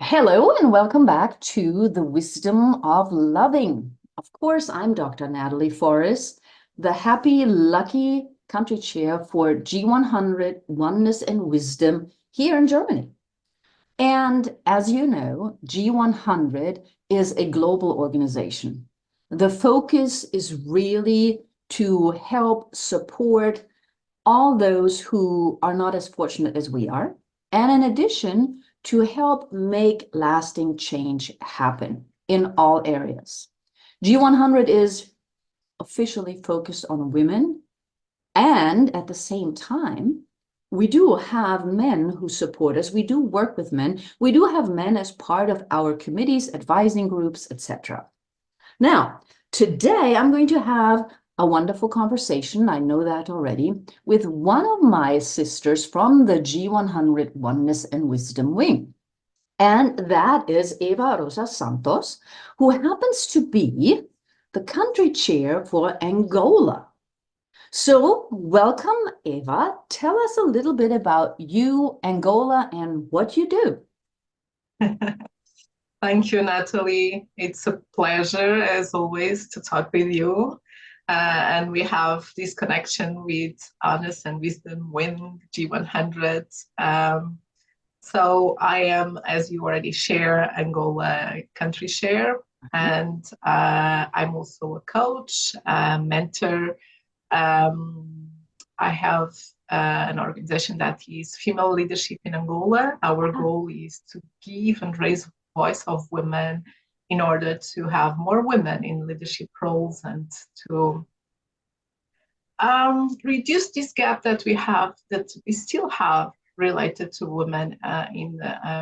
Hello and welcome back to The Wisdom of Loving. Of course, I'm Dr. Natalie Forrest, the happy, lucky country chair for G100 Oneness and Wisdom here in Germany. And as you know, G100 is a global organization. The focus is really to help support all those who are not as fortunate as we are. And in addition, to help make lasting change happen in all areas. G100 is officially focused on women, and at the same time, we do have men who support us. We do work with men. We do have men as part of our committees, advising groups, etc. Now, today I'm going to have a wonderful conversation, I know that already, with one of my sisters from the G100 Oneness and Wisdom Wing. And that is Eva Rosa Santos, who happens to be the country chair for Angola. So welcome, Eva. Tell us a little bit about you, Angola, and what you do. Thank you, Natalie. It's a pleasure, as always, to talk with you. And we have this connection with Honest and Wisdom Wing G100. So I am, as you already share, Angola country chair. And I'm also a coach, a mentor. I have an organization that is female leadership in Angola. Our goal is to give and raise the voice of women in order to have more women in leadership roles and to reduce this gap that we still have related to women in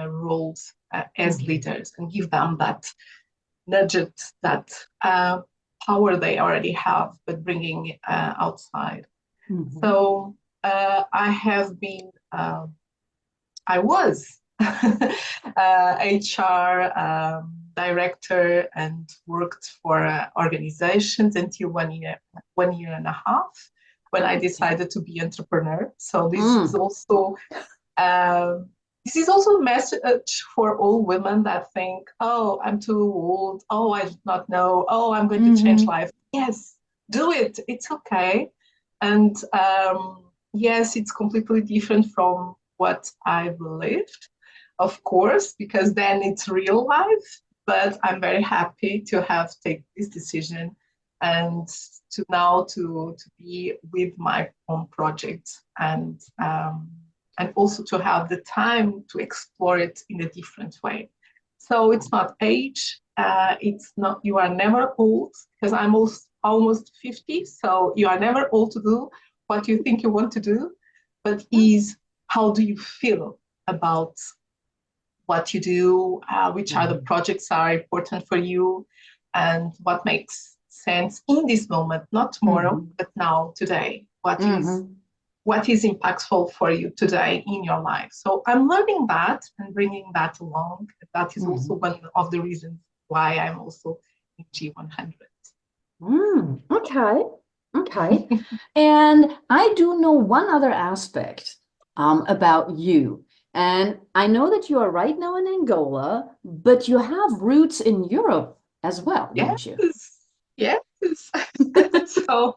roles as leaders, and give them that nudge, that power they already have, but bringing it outside. So I was HR director and worked for organizations until 1.5 years, when I decided to be entrepreneur. So this is also a message for all women that think, oh, I'm too old. Oh, I do not know. Oh, I'm going to change life. Yes, do it. It's okay. And yes, it's completely different from what I believed, of course, because then it's real life. But I'm very happy to have taken this decision and to be with my own project, and also to have the time to explore it in a different way. So it's not age. It's not, you are never old, because I'm almost 50. So you are never old to do what you think you want to do, but is how do you feel about what you do, which are the projects are important for you, and what makes sense in this moment, not tomorrow, but now, today. What is impactful for you today in your life? So I'm learning that and bringing that along. That is also one of the reasons why I'm also in G100. Okay. And I do know one other aspect about you. And I know that you are right now in Angola, but you have roots in Europe as well, don't you? Yes. So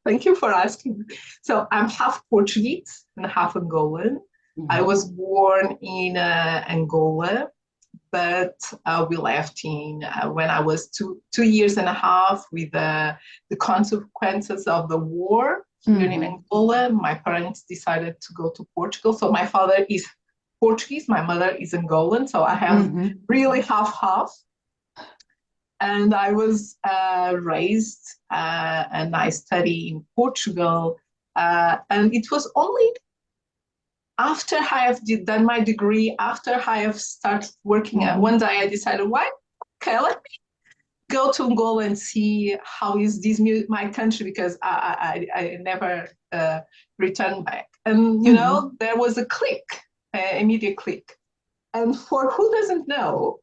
thank you for asking. So I'm half Portuguese and half Angolan. I was born in Angola, but we left when I was 2.5 years with the consequences of the war here in Angola. My parents decided to go to Portugal. So my father is Portuguese, my mother is Angolan. So I have really half. And I was raised and I studied in Portugal. And it was only after I have done my degree, after I have started working, one day I decided, let me go to Angola and see how is this my country, because I never returned back. And, there was a click, immediate click. And for who doesn't know,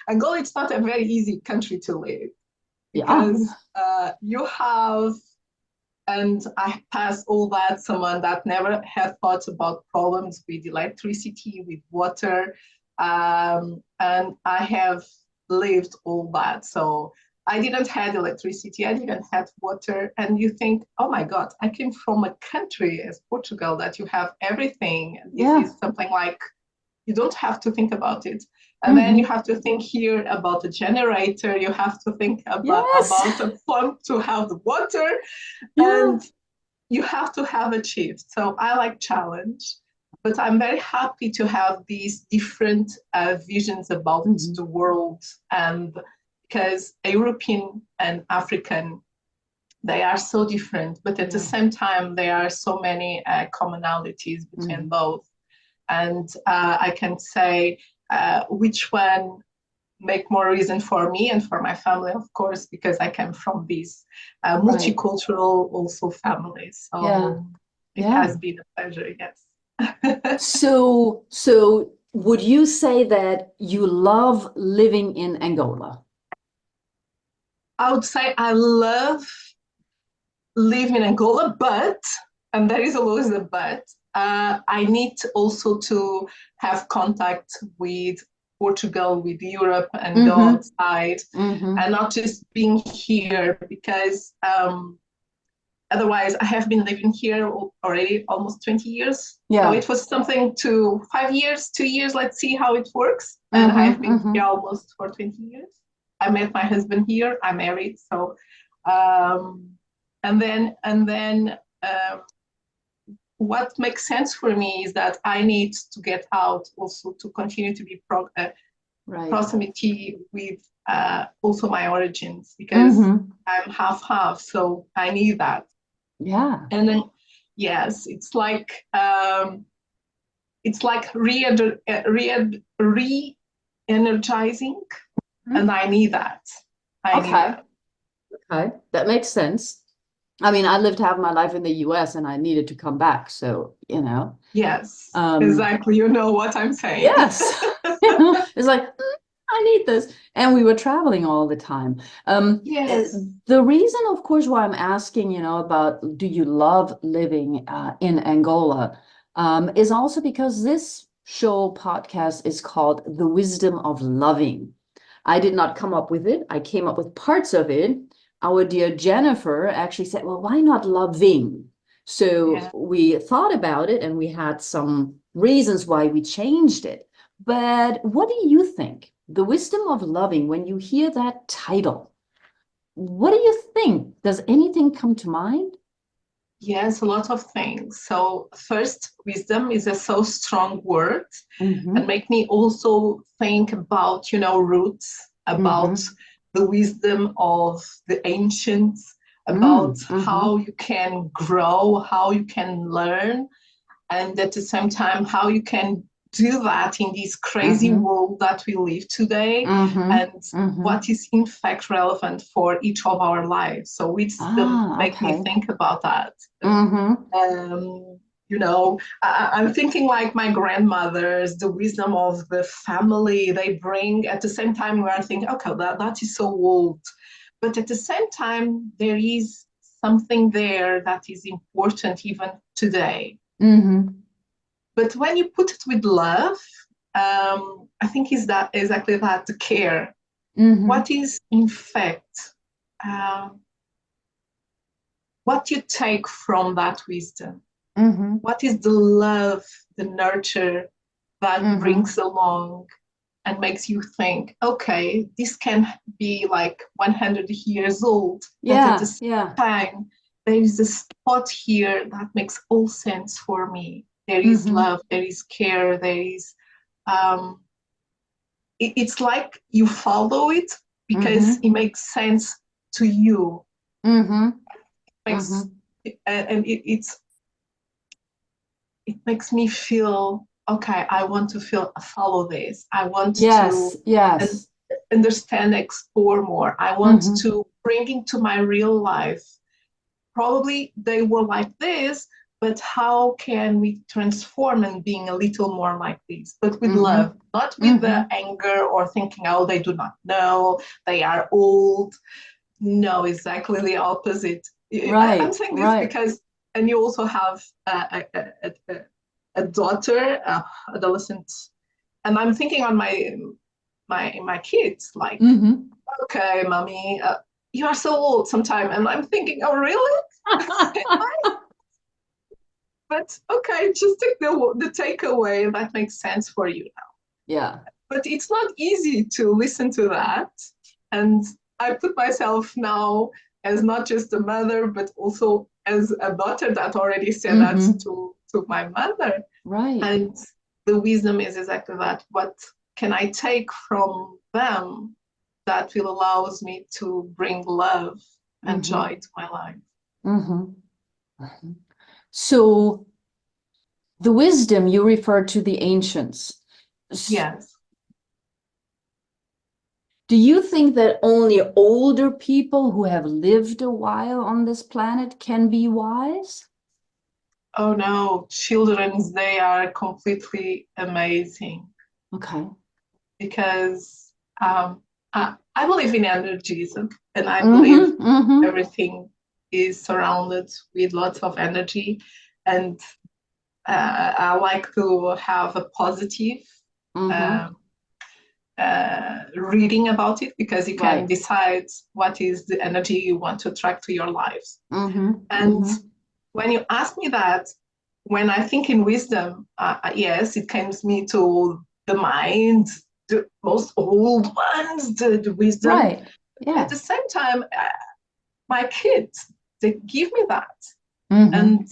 Angola, it's not a very easy country to live, because you have, and I passed all that, someone that never had thought about problems with electricity, with water, And I have lived all that. So I didn't have electricity, I didn't have water. And you think, oh my God, I came from a country as Portugal that you have everything. This Yeah. is something like you don't have to think about it. And then you Mm-hmm. have to think here about the generator. You have to think Yes. about a pump to have the water. Yeah. And you have to have achieved. So I like challenge, but I'm very happy to have these different visions about Mm-hmm. the world. And because European and African, they are so different, but at the same time, there are so many commonalities between both. And I can say which one make more reason for me and for my family, of course, because I come from these Right. multicultural also families. Yeah. So it Yeah. has been a pleasure, yes. So would you say that you love living in Angola? I would say I love living in Angola, but, and there is always a but, I need also to have contact with Portugal, with Europe, and go Mm-hmm. outside, Mm-hmm. and not just being here because otherwise I have been living here already almost 20 years. So Yeah. it was something to 5 years, 2 years, let's see how it works. And I've Mm-hmm. been Mm-hmm. here almost for 20 years. I met my husband here, I'm married. So, um, and then what makes sense for me is that I need to get out also to continue to be Right. proximity with also my origins because Mm-hmm. I'm half-half, so I need that. Yeah. And then, yes, it's like re-energizing, and I need that. I need Okay. that. Okay. That makes sense. I mean, I lived half my life in the US and I needed to come back. So, Yes, um, exactly. You know what I'm saying. yes. It's like, I need this. And we were traveling all the time. Yes. The reason, of course, why I'm asking, about do you love living in Angola, is also because this show podcast is called The Wisdom of Loving. I did not come up with it. I came up with parts of it. Our dear Jennifer actually said, well, why not loving? So Yeah. we thought about it and we had some reasons why we changed it. But what do you think? The wisdom of loving, when you hear that title, what do you think? Does anything come to mind? Yes, a lot of things. So first, wisdom is a so strong word and Mm-hmm. make me also think about, roots, about Mm-hmm. the wisdom of the ancients, about Mm-hmm. how you can grow, how you can learn, and at the same time, how you can do that in this crazy Mm-hmm. world that we live today, Mm-hmm. and Mm-hmm. what is in fact relevant for each of our lives. So wisdom Ah, make me okay. think about that. Mm-hmm. I'm thinking like my grandmothers, the wisdom of the family they bring. At the same time, we are thinking, okay, that is so old. But at the same time, there is something there that is important even today. Mm-hmm. But when you put it with love, I think is that exactly that, the care. Mm-hmm. What is in fact um, what you take from that wisdom? Mm-hmm. What is the love, the nurture that Mm-hmm. brings along and makes you think, okay, this can be like 100 years old, but at the Yeah, same yeah. time, there is a spot here that makes all sense for me. There is Mm-hmm. love, there is care, there is, um, it's like you follow it because Mm-hmm. it makes sense to you. Mm-hmm. It makes, Mm-hmm. and it makes me feel okay. I want to follow this. I want to Yes, un- yes. understand, explore more. I want Mm-hmm. to bring into my real life. Probably they were like this, but how can we transform and being a little more like this, but with Mm-hmm. love, not with the Mm-hmm. anger or thinking, oh, they do not know, they are old. No, exactly the opposite. I'm Right, saying this right. because, and you also have a daughter, adolescent I'm thinking on my kids, like, okay, mommy, you are so old sometime. And I'm thinking, oh, really? But okay, just take the takeaway that makes sense for you now. Yeah. But it's not easy to listen to that. And I put myself now as not just a mother, but also as a daughter that already said that to my mother. Right. And the wisdom is exactly that. What can I take from them that will allows me to bring love and joy to my life? So the wisdom, you refer to the ancients. Yes. Do you think that only older people who have lived a while on this planet can be wise? Oh no, children's, they are completely amazing. Okay. Because I believe in energies, and I believe everything is surrounded with lots of energy. And I like to have a positive reading about it, because you can decide what is the energy you want to attract to your lives. And when you ask me that, when I think in wisdom, yes, it comes me to the mind, the most old ones, the wisdom. Right. Yeah. At the same time, my kids, they give me that. And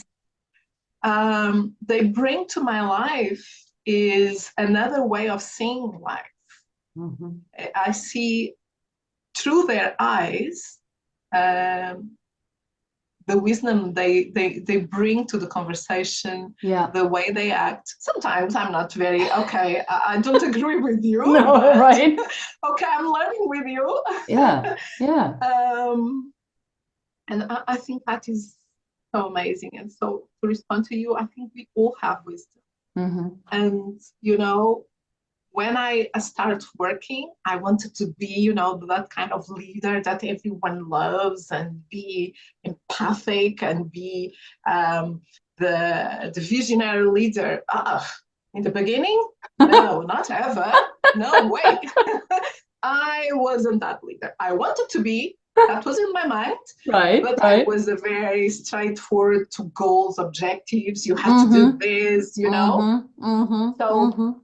they bring to my life is another way of seeing life. I see through their eyes the wisdom they bring to the conversation, the way they act. Sometimes I'm not very, okay, I don't agree with you. No, but, right. Okay, I'm learning with you. Yeah, yeah. And I think that is so amazing. And so to respond to you, I think we all have wisdom. And, you know, when I started working, I wanted to be, you know, that kind of leader that everyone loves, and be empathic, and be the visionary leader. In the beginning, no, not ever. No way. I wasn't that leader. I wanted to be. That was in my mind. But I was a very straightforward to goals, objectives. You have to do this, you know. So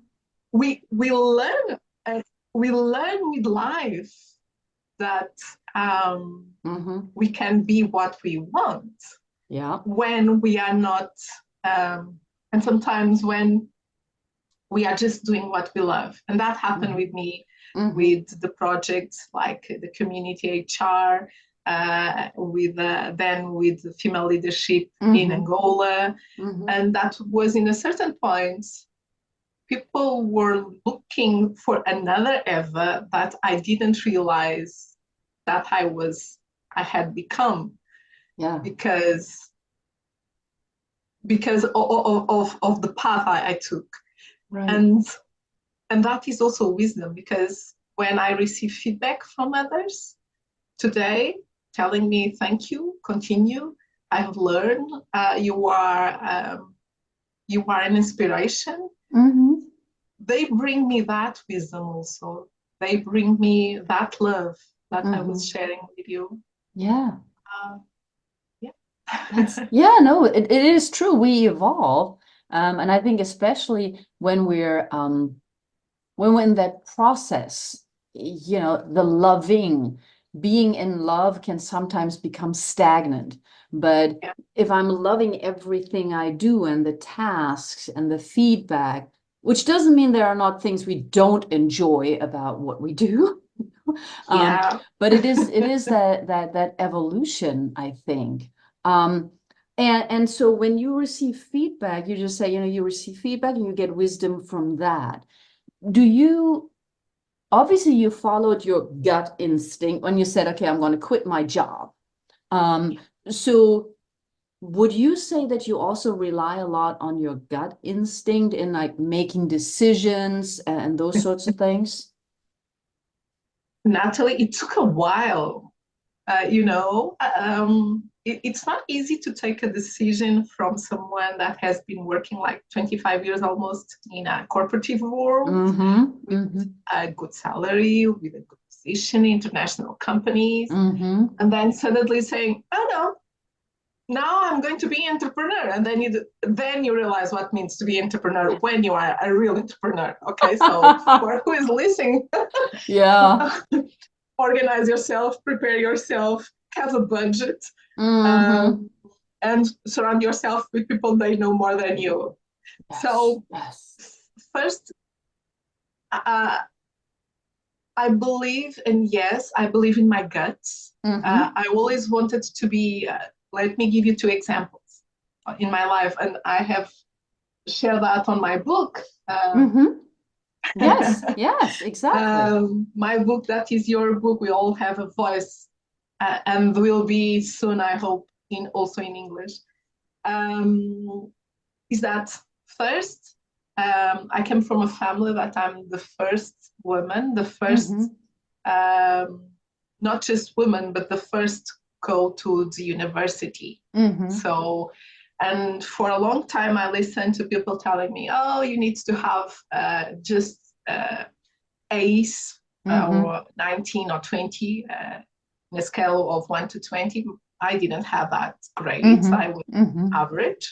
we learn with life that we can be what we want. Yeah. When we are not, and sometimes when we are just doing what we love. And that happened with me with the projects like the community HR, with the female leadership in Angola. And that was in a certain point, people were looking for another Eva that I didn't realize that I had become. Yeah. Because of the path I took. Right. And that is also wisdom, because when I receive feedback from others today, telling me, thank you, continue, I have learned, you are an inspiration. They bring me that wisdom also. They bring me that love that I was sharing with you. Yeah. Yeah, no, it is true. We evolve. And I think especially when we're in that process, you know, the loving, being in love can sometimes become stagnant. But if I'm loving everything I do, and the tasks and the feedback, which doesn't mean there are not things we don't enjoy about what we do. But it is that evolution, I think. And so when you receive feedback, you just say, you know, you receive feedback and you get wisdom from that. Obviously you followed your gut instinct when you said, okay, I'm going to quit my job. So would you say that you also rely a lot on your gut instinct in like making decisions and those sorts of things? Natalie, it took a while, you know. it's not easy to take a decision from someone that has been working like 25 years almost in a corporative world with a good salary, with a good position, international companies, and then suddenly saying, oh no, now I'm going to be entrepreneur. And then you realize what means to be entrepreneur when you are a real entrepreneur. Okay, so for who is listening, Yeah. organize yourself, prepare yourself, have a budget, Mm-hmm. and surround yourself with people that know more than you. Yes. So Yes. first, I believe, and yes, I believe in my guts. I always wanted to be, let me give you two examples in my life, and I have shared that on my book. Yes, yes, exactly. My book, that is your book, We All Have a Voice, and will be soon, I hope, also in English. Is that first, I came from a family that I'm the first woman, the first, not just woman, but the first go to the university. So, and for a long time, I listened to people telling me, oh, you need to have just A's or 19 or 20 in a scale of 1 to 20. I didn't have that grades. I was average.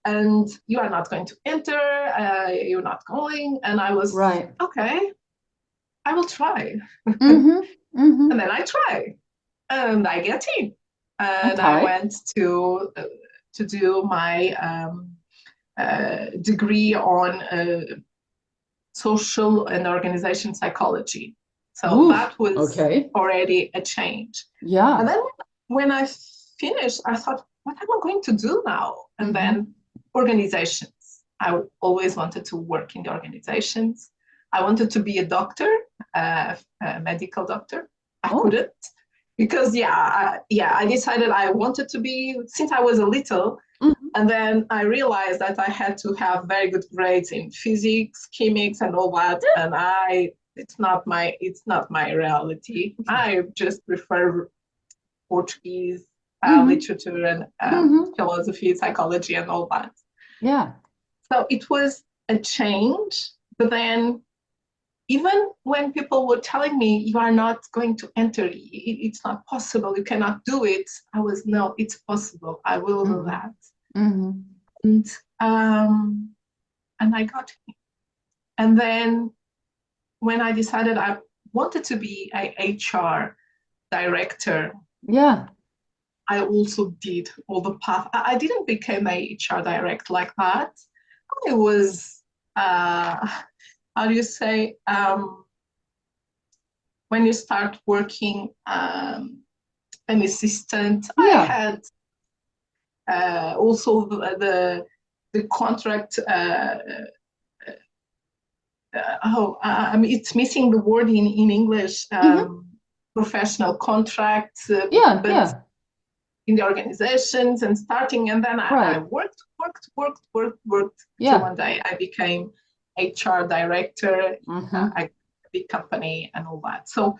And you are not going to enter, you're not going. And I was, okay, I will try. And then I try, and I get in. And I went to do my degree on social and organization psychology. So that was already a change. Yeah. And then when I finished, I thought, what am I going to do now? And then organizations. I always wanted to work in the organizations. I wanted to be a doctor, a medical doctor. I couldn't because, I decided I wanted to be since I was a little. And then I realized that I had to have very good grades in physics, chemics, and all that. And it's not my reality. I just prefer Portuguese literature and philosophy, psychology, and all that. Yeah. So it was a change. But then even when people were telling me, you are not going to enter, it's not possible, you cannot do it, I was, no, it's possible. I will do that. And I got it. And then when I decided I wanted to be an HR director, I also did all the path. I didn't become a HR director like that. I was, how do you say, when you start working an assistant, I had also the contract. It's missing the word in English. Professional contracts. But in the organizations and starting, and then I worked till one day I became HR director in a big company and all that. So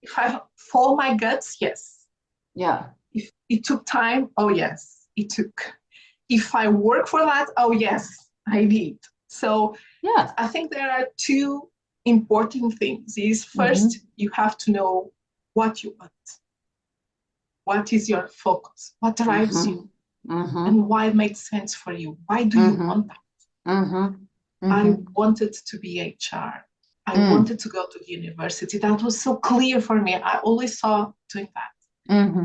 if I follow my guts, yes. Yeah. If it took time, oh yes, it took. If I work for that, oh yes, I did. So I think there are two important things. Is first, you have to know what you want. What is your focus? What drives you? And why it makes sense for you? Why do you want that? I wanted to be HR. I wanted to go to the university. That was so clear for me. I always saw doing that.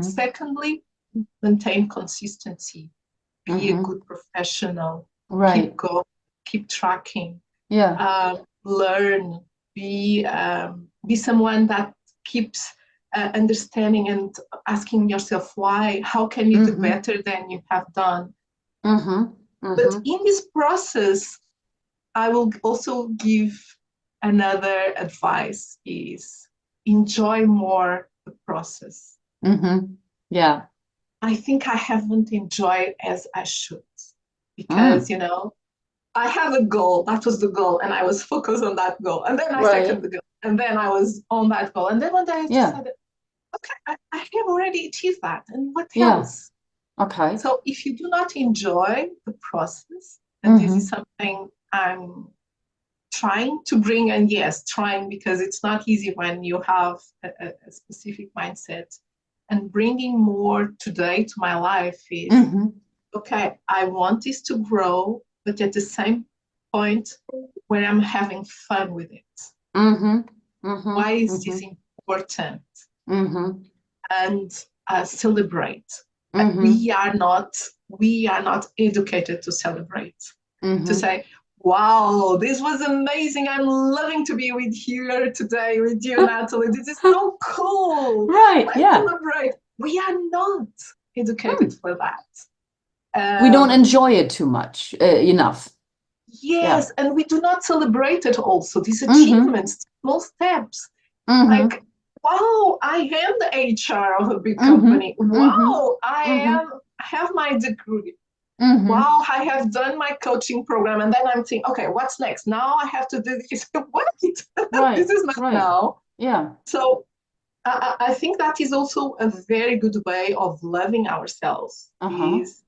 Secondly, maintain consistency. Be a good professional. Keep going. Keep tracking. Learn. Be someone that keeps understanding and asking yourself why. How can you do better than you have done? But in this process, I will also give another advice: is enjoy more the process. Yeah. I think I haven't enjoyed as I should, because I have a goal. That was the goal, and I was focused on that goal. And then I second the goal, and then I was on that goal. And then one day I decided, okay, I have already achieved that. And what Yeah. else? Okay. So if you do not enjoy the process, and this is Mm-hmm. something I'm trying to bring, and yes, trying because it's not easy when you have a specific mindset, and bringing more today to my life is, Mm-hmm. okay, I want this to grow, but at the same point where I'm having fun with it. Mm-hmm. Mm-hmm. Why is Mm-hmm. this important? Mm-hmm. And celebrate. Mm-hmm. We are not educated to celebrate, to Mm-hmm. say, wow, this was amazing. I'm loving to be with here today with you, Natalie. This is so cool. Right. Let's Yeah. celebrate. We are not educated Hmm. for that. We don't Um, enjoy it too much, enough. Yeah. yes, and we do not celebrate it also, these Mm-hmm. achievements, small steps. Mm-hmm. Like, wow, I am the HR of a big Mm-hmm. company. Mm-hmm. Wow, Mm-hmm. I have my degree. Mm-hmm. Wow, I have done my coaching program. And then I'm thinking, okay, what's next? Now I have to do this. What? This Right. is not Right. now. Yeah. So I think that is also a very good way of loving ourselves. Uh-huh. Is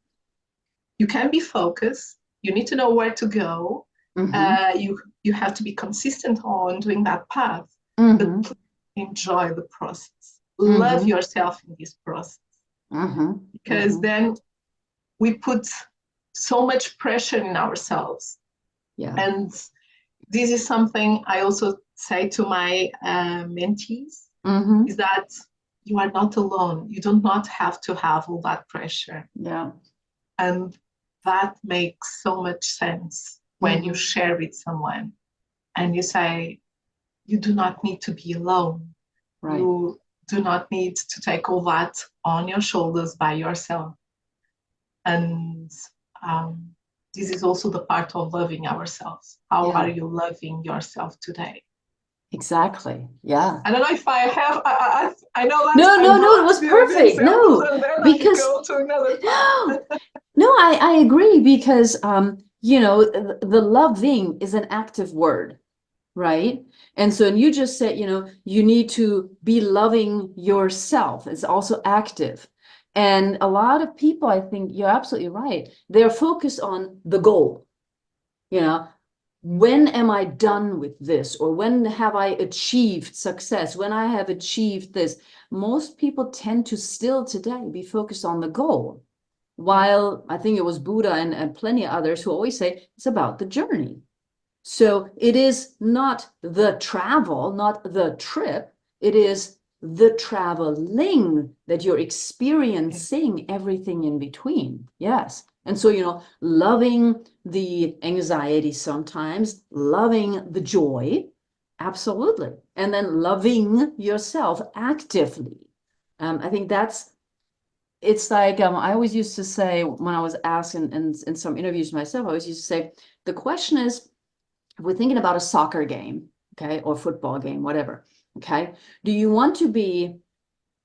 you can be focused. You need to know where to go. Mm-hmm. You have to be consistent on doing that path, but Mm-hmm. please enjoy the process. Love Mm-hmm. yourself in this process, Mm-hmm. because Mm-hmm. then we put so much pressure in ourselves. Yeah. And this is something I also say to my mentees, Mm-hmm. is that you are not alone. You do not have to have all that pressure. Yeah. And that makes so much sense when you Mm-hmm. share with someone and you say, you do not need to be alone. Right. You do not need to take all that on your shoulders by yourself. And um, this is also the part of loving ourselves. How are Yeah. you loving yourself today? Exactly. Yeah. I don't know if I have, I know that No, I no, no, it brought was the perfect. examples No, and then I because go to another no, part. no, I agree because the loving is an active word, right? And so, and you just said, you need to be loving yourself. It's also active. And a lot of people, I think you're absolutely right. They're focused on the goal, you know, when am I done with this? Or when have I achieved success? When I have achieved this? Most people tend to still today be focused on the goal. While I think it was Buddha and plenty of others who always say it's about the journey. So it is not the travel, not the trip. It is the traveling that you're experiencing everything in between. Yes. And so, loving the anxiety sometimes, loving the joy, absolutely. And then loving yourself actively. I think it's like I always used to say when I was asked in some interviews myself, I always used to say, the question is, if we're thinking about a soccer game, okay, or football game, whatever, okay, do you want to be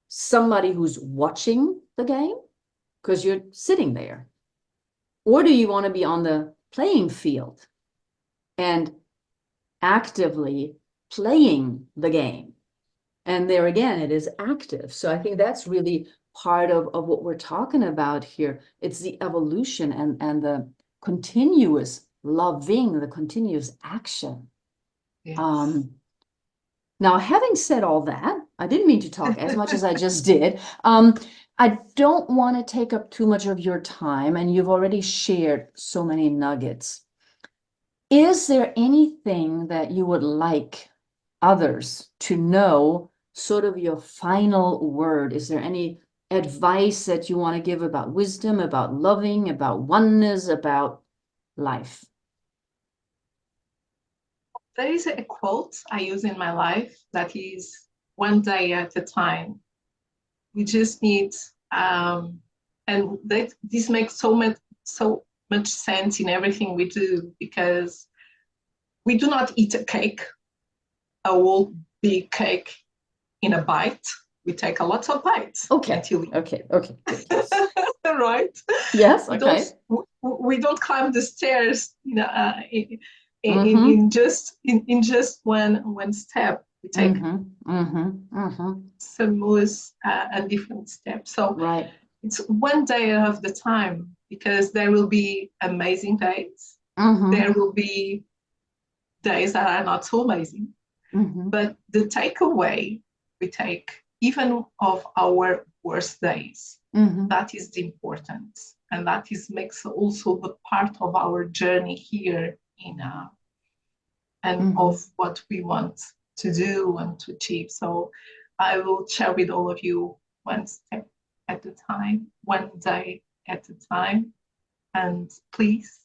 somebody who's watching the game because you're sitting there? Or do you want to be on the playing field and actively playing the game? And there again, it is active. So I think that's really part of what we're talking about here. It's the evolution and the continuous loving, the continuous action. Yes. Now, having said all that, I didn't mean to talk as much as I just did. I don't want to take up too much of your time, and you've already shared so many nuggets. Is there anything that you would like others to know, sort of your final word? Is there any advice that you want to give about wisdom, about loving, about oneness, about life? There is a quote I use in my life that is, one day at a time. We just need, and this makes so much sense in everything we do, because we do not eat a cake, a whole big cake in a bite. We take a lot of bites Okay, until we okay, good, yes. right. Yes, We don't okay. we don't climb the stairs, Mm-hmm. in just one step. We take Mm-hmm. similar and different steps. So Right. it's one day of the time, because there will be amazing days. There will be days that are not so amazing. But the takeaway we take, even of our worst days, that is the important. And that makes also the part of our journey here and of what we want to do and to achieve. So I will share with all of you one step at a time, one day at a time. And please,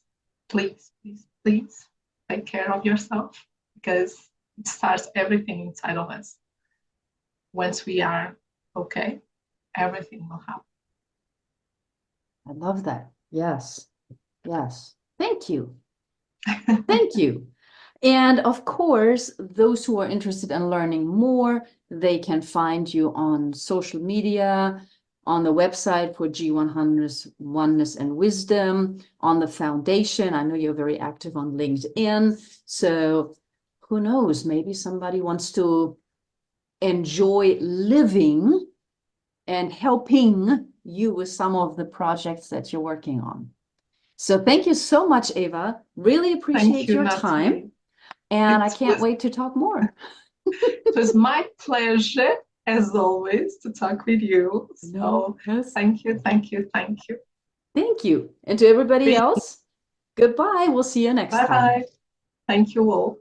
please, please, please take care of yourself, because it starts everything inside of us. Once we are okay, everything will happen. I love that. Yes. Yes. Thank you. Thank you. And of course, those who are interested in learning more, they can find you on social media, on the website for G100's Oneness and Wisdom, on the foundation. I know you're very active on LinkedIn. So who knows, maybe somebody wants to enjoy living and helping you with some of the projects that you're working on. So thank you so much, Eva. Really appreciate your time. And I can't wait to talk more. It was my pleasure, as always, to talk with you. So thank you, thank you, thank you. Thank you. And to everybody else, goodbye. We'll see you next time. Bye-bye. Thank you all.